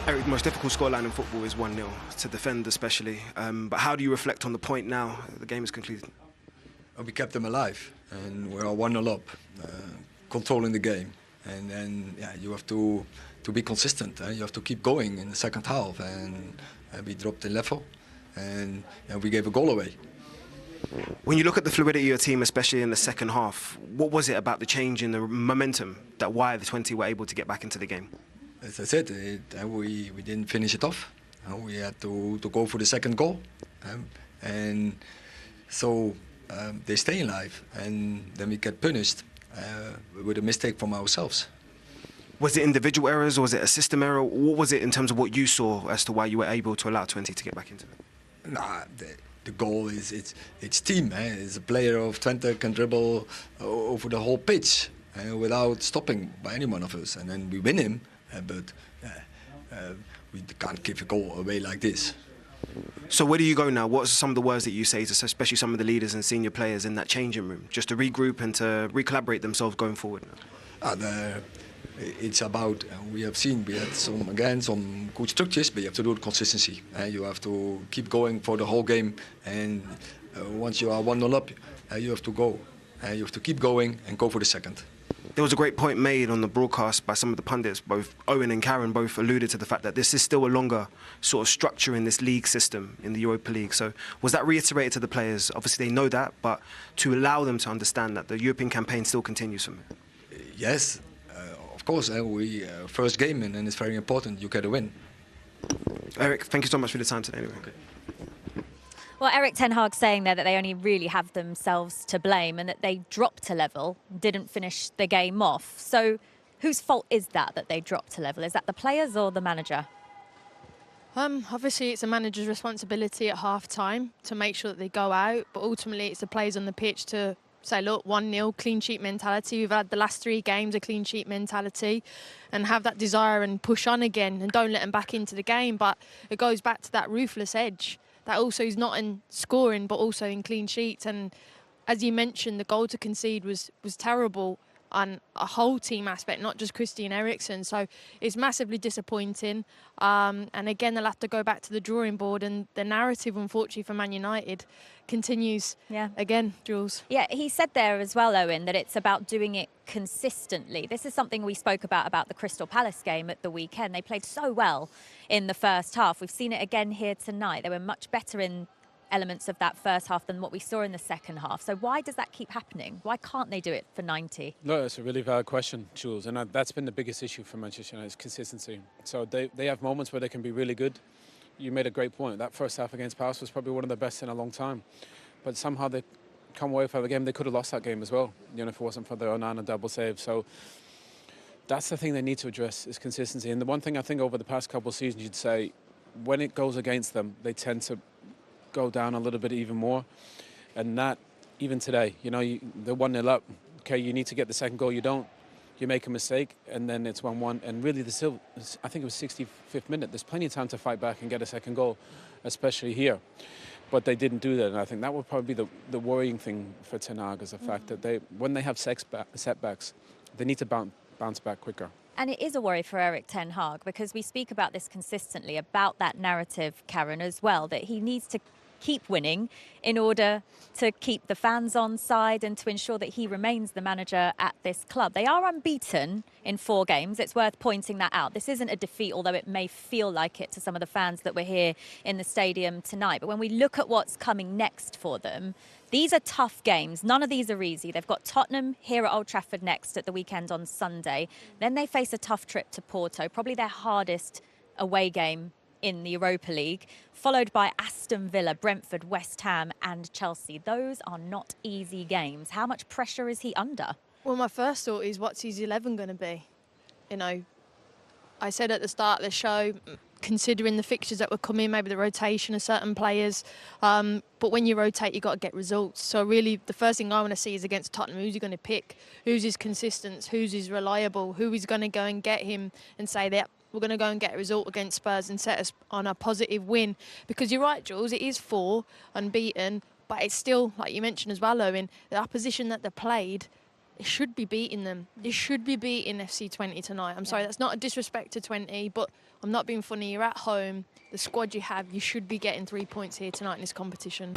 Erik, the most difficult scoreline in football is 1-0, to defend especially. But how do you reflect on the point now the game is concluded? We kept them alive, and we are 1-0 up, controlling the game. And then you have to be consistent. You have to keep going in the second half. And we dropped the level, and we gave a goal away. When you look at the fluidity of your team, especially in the second half, what was it about the change in the momentum that why the Twente were able to get back into the game? As I said, we didn't finish it off. We had to go for the second goal. And so they stay alive, and then we get punished with a mistake from ourselves. Was it individual errors or was it a system error? What was it in terms of what you saw as to why you were able to allow Twente to get back into it? Nah, the goal is it's team. It's a player of Twente can dribble over the whole pitch without stopping by any one of us, and then we win him. But we can't give a goal away like this. So where do you go now? What are some of the words that you say to especially some of the leaders and senior players in that changing room, just to regroup and to recollaborate themselves going forward? It's about, we had some good structures, but you have to do it consistency. You have to keep going for the whole game, and once you are 1-0 up, you have to go. You have to keep going and go for the second. There was a great point made on the broadcast by some of the pundits, both Owen and Karen both alluded to the fact that this is still a longer sort of structure in this league system, in the Europa League. So was that reiterated to the players? Obviously they know that, but to allow them to understand that the European campaign still continues from it? Yes, of course, we first game, and it's very important you get a win. Erik, thank you so much for the time today. Anyway. Okay. Well, Erik Ten Hag saying there that they only really have themselves to blame and that they dropped a level, didn't finish the game off. So whose fault is that they dropped a level? Is that the players or the manager? Obviously, it's a manager's responsibility at half-time to make sure that they go out, but ultimately it's the players on the pitch to say, look, 1-0, clean sheet mentality. We've had the last 3 games a clean sheet mentality, and have that desire and push on again and don't let them back into the game. But it goes back to that ruthless edge. That also is not in scoring, but also in clean sheets. And as you mentioned, the goal to concede was terrible on a whole team aspect, not just Christian Eriksen. So it's massively disappointing. And again, they'll have to go back to the drawing board. And the narrative, unfortunately, for Man United continues again, Jules. Yeah, he said there as well, Owen, that it's about doing it consistently. This is something we spoke about the Crystal Palace game at the weekend. They played so well in the first half. We've seen it again here tonight. They were much better in elements of that first half than what we saw in the second half. So why does that keep happening? Why can't they do it for 90? No, it's a really valid question, Jules, and that's been the biggest issue for Manchester United, is consistency. So they have moments where they can be really good. You made a great point. That first half against Palace was probably one of the best in a long time. But somehow they come away from the game. They could have lost that game as well, if it wasn't for the Onana double save. So that's the thing they need to address, is consistency. And the one thing I think over the past couple of seasons, you'd say, when it goes against them, they tend to go down a little bit even more. And that, even today, they're 1-0 up. Okay, you need to get the second goal. You don't. You make a mistake, and then it's 1-1. And really, I think it was 65th minute. There's plenty of time to fight back and get a second goal, especially here. But they didn't do that, and I think that would probably be the worrying thing for Ten Hag, is the fact that when they have setbacks, they need to bounce back quicker. And it is a worry for Erik Ten Hag, because we speak about this consistently, about that narrative, Karen, as well, that he needs to keep winning in order to keep the fans on side and to ensure that he remains the manager at this club. They are unbeaten in 4 games. It's worth pointing that out. This isn't a defeat, although it may feel like it to some of the fans that were here in the stadium tonight. But when we look at what's coming next for them, these are tough games. None of these are easy. They've got Tottenham here at Old Trafford next at the weekend on Sunday. Then they face a tough trip to Porto, probably their hardest away game in the Europa League, followed by Aston Villa, Brentford, West Ham and Chelsea. Those are not easy games. How much pressure is he under? Well, my first thought is, what's his 11 going to be? I said at the start of the show, considering the fixtures that were coming, maybe the rotation of certain players, but when you rotate, you've got to get results. So really, the first thing I want to see is against Tottenham, who's he going to pick? Who's his consistent? Who's his reliable? Who is going to go and get him and say that we're going to go and get a result against Spurs and set us on a positive win? Because you're right, Jules, it is 4 unbeaten, but it's still, like you mentioned as well, Owen, the opposition that they played they should be beating them. They should be beating FC Twente tonight. I'm sorry, that's not a disrespect to Twente, but I'm not being funny. You're at home, the squad you have, you should be getting 3 points here tonight in this competition.